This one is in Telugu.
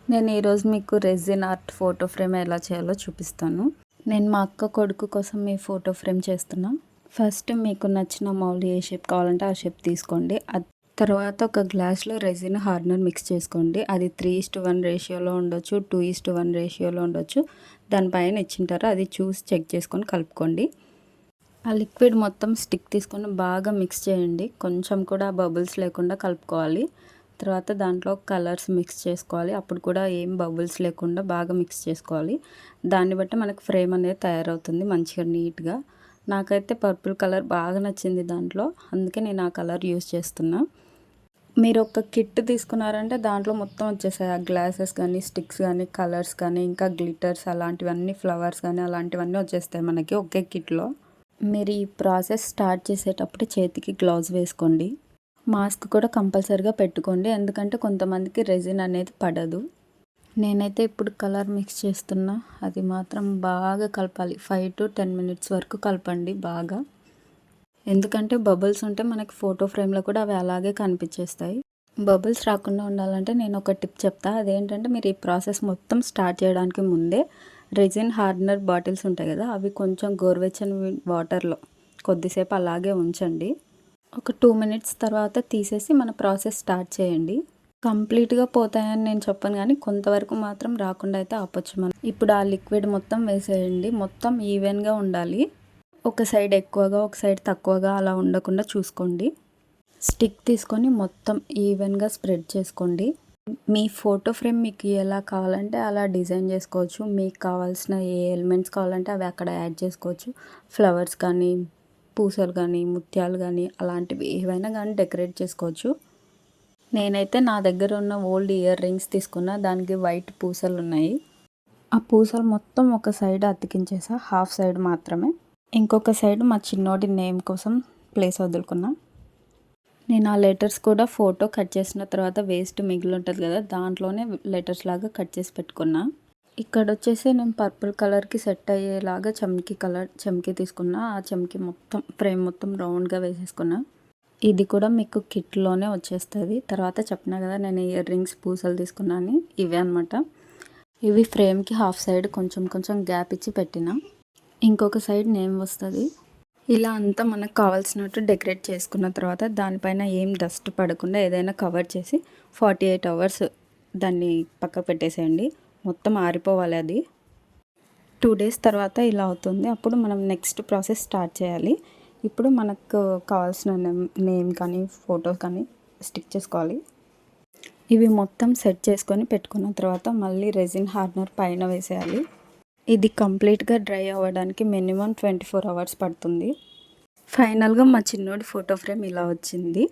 నేను ఈరోజు మీకు రెజిన్ ఆర్ట్ ఫోటో ఫ్రేమ్ ఎలా చేయాలో చూపిస్తాను. నేను మా అక్క కొడుకు కోసం ఈ ఫోటో ఫ్రేమ్ చేస్తున్నా. ఫస్ట్ మీకు నచ్చిన మౌల్డ్ ఏ షేప్ కావాలంటే ఆ షేప్ తీసుకోండి. తర్వాత ఒక గ్లాస్లో రెజిన్ హార్డ్నర్ మిక్స్ చేసుకోండి. అది 3:1 రేషియోలో ఉండొచ్చు, 2:1 రేషియోలో ఉండొచ్చు. దానిపైన ఇచ్చింటారు, అది చూసి చెక్ చేసుకొని కలుపుకోండి. ఆ లిక్విడ్ మొత్తం స్టిక్ తీసుకొని బాగా మిక్స్ చేయండి. కొంచెం కూడా బబుల్స్ లేకుండా కలుపుకోవాలి. తర్వాత దాంట్లో కలర్స్ మిక్స్ చేసుకోవాలి. అప్పుడు కూడా ఏం బబుల్స్ లేకుండా బాగా మిక్స్ చేసుకోవాలి. దాన్ని బట్టి మనకు ఫ్రేమ్ అనేది తయారవుతుంది మంచిగా నీట్గా. నాకైతే పర్పుల్ కలర్ బాగా నచ్చింది దాంట్లో, అందుకే నేను ఆ కలర్ యూస్ చేస్తున్నా. మీరు ఒక కిట్ తీసుకున్నారంటే దాంట్లో మొత్తం వచ్చేసాయి. ఆ గ్లాసెస్ కానీ, స్టిక్స్ కానీ, కలర్స్ కానీ, ఇంకా గ్లిటర్స్ అలాంటివన్నీ, ఫ్లవర్స్ కానీ అలాంటివన్నీ వచ్చేస్తాయి మనకి ఒకే కిట్లో. మీరు ఈ ప్రాసెస్ స్టార్ట్ చేసేటప్పుడు చేతికి గ్లౌజ్ వేసుకోండి. మాస్క్ కూడా కంపల్సరీగా పెట్టుకోండి, ఎందుకంటే కొంతమందికి రెజిన్ అనేది పడదు. నేనైతే ఇప్పుడు కలర్ మిక్స్ చేస్తున్నా. అది మాత్రం బాగా కలపాలి. 5 to 10 minutes వరకు కలపండి బాగా. ఎందుకంటే బబుల్స్ ఉంటే మనకి ఫోటో ఫ్రేమ్లో కూడా అవి అలాగే కనిపించేస్తాయి. బబుల్స్ రాకుండా ఉండాలంటే నేను ఒక టిప్ చెప్తా. అదేంటంటే మీరు ఈ ప్రాసెస్ మొత్తం స్టార్ట్ చేయడానికి ముందే రెజిన్ హార్డనర్ బాటిల్స్ ఉంటాయి కదా, అవి కొంచెం గోరువెచ్చని వాటర్లో కొద్దిసేపు అలాగే ఉంచండి. ఒక 2 minutes తర్వాత తీసేసి మన ప్రాసెస్ స్టార్ట్ చేయండి. కంప్లీట్గా పోతాయని నేను చెప్పను, కానీ కొంతవరకు మాత్రం రాకుండా అయితే ఆపొచ్చు మనం. ఇప్పుడు ఆ లిక్విడ్ మొత్తం వేసేయండి. మొత్తం ఈవెన్గా ఉండాలి. ఒక సైడ్ ఎక్కువగా ఒక సైడ్ తక్కువగా అలా ఉండకుండా చూసుకోండి. స్టిక్ తీసుకొని మొత్తం ఈవెన్గా స్ప్రెడ్ చేసుకోండి. మీ ఫోటో ఫ్రేమ్ మీకు ఎలా కావాలంటే అలా డిజైన్ చేసుకోవచ్చు. మీకు కావాల్సిన ఏ ఎలిమెంట్స్ కావాలంటే అవి అక్కడ యాడ్ చేసుకోవచ్చు. ఫ్లవర్స్ కానీ, పూసలు కానీ, ముత్యాలు కానీ అలాంటివి ఏవైనా కానీ డెకరేట్ చేసుకోవచ్చు. నేనైతే నా దగ్గర ఉన్న ఓల్డ్ ఇయర్ రింగ్స్ తీసుకున్నా. దానికి వైట్ పూసలు ఉన్నాయి. ఆ పూసలు మొత్తం ఒక సైడ్ అతికించేసా, హాఫ్ సైడ్ మాత్రమే. ఇంకొక సైడ్ మా చిన్నోడి నేమ్ కోసం ప్లేస్ వదులుకున్నా. నేను ఆ లెటర్స్ కూడా ఫోటో కట్ చేసిన తర్వాత వేస్ట్ మిగిలి ఉంటుంది కదా, దాంట్లోనే లెటర్స్ లాగా కట్ చేసి పెట్టుకున్నా. ఇక్కడ వచ్చేసి నేను పర్పుల్ కలర్కి సెట్ అయ్యేలాగా చెమ్కీ తీసుకున్నా. ఆ చెమ్కీ మొత్తం ఫ్రేమ్ మొత్తం రౌండ్గా వేసేసుకున్నా. ఇది కూడా మీకు కిట్లోనే వచ్చేస్తుంది. తర్వాత చెప్పినా కదా నేను ఇయర్ రింగ్స్ పూసలు తీసుకున్నాను, ఇవే అనమాట. ఇవి ఫ్రేమ్కి హాఫ్ సైడ్ కొంచెం కొంచెం గ్యాప్ ఇచ్చి పెట్టిన. ఇంకొక సైడ్ నేమ్ వస్తుంది. ఇలా అంతా మనకు కావాల్సినట్టు డెకరేట్ చేసుకున్న తర్వాత దానిపైన ఏం డస్ట్ పడకుండా ఏదైనా కవర్ చేసి 48 hours దాన్ని పక్క పెట్టేసేయండి. మొత్తం ఆరిపోవాలి అది. 2 days తర్వాత ఇలా అవుతుంది. అప్పుడు మనం నెక్స్ట్ ప్రాసెస్ స్టార్ట్ చేయాలి. ఇప్పుడు మనకు కావాల్సిన నేమ్ కానీ, ఫోటో కానీ స్టిక్ చేసుకోవాలి. ఇవి మొత్తం సెట్ చేసుకొని పెట్టుకున్న తర్వాత మళ్ళీ రెజిన్ హార్డనర్ పైన వేసేయాలి. ఇది కంప్లీట్గా డ్రై అవ్వడానికి మినిమం 24 hours పడుతుంది. ఫైనల్గా మా చిన్నోడి ఫోటో ఫ్రేమ్ ఇలా వచ్చింది.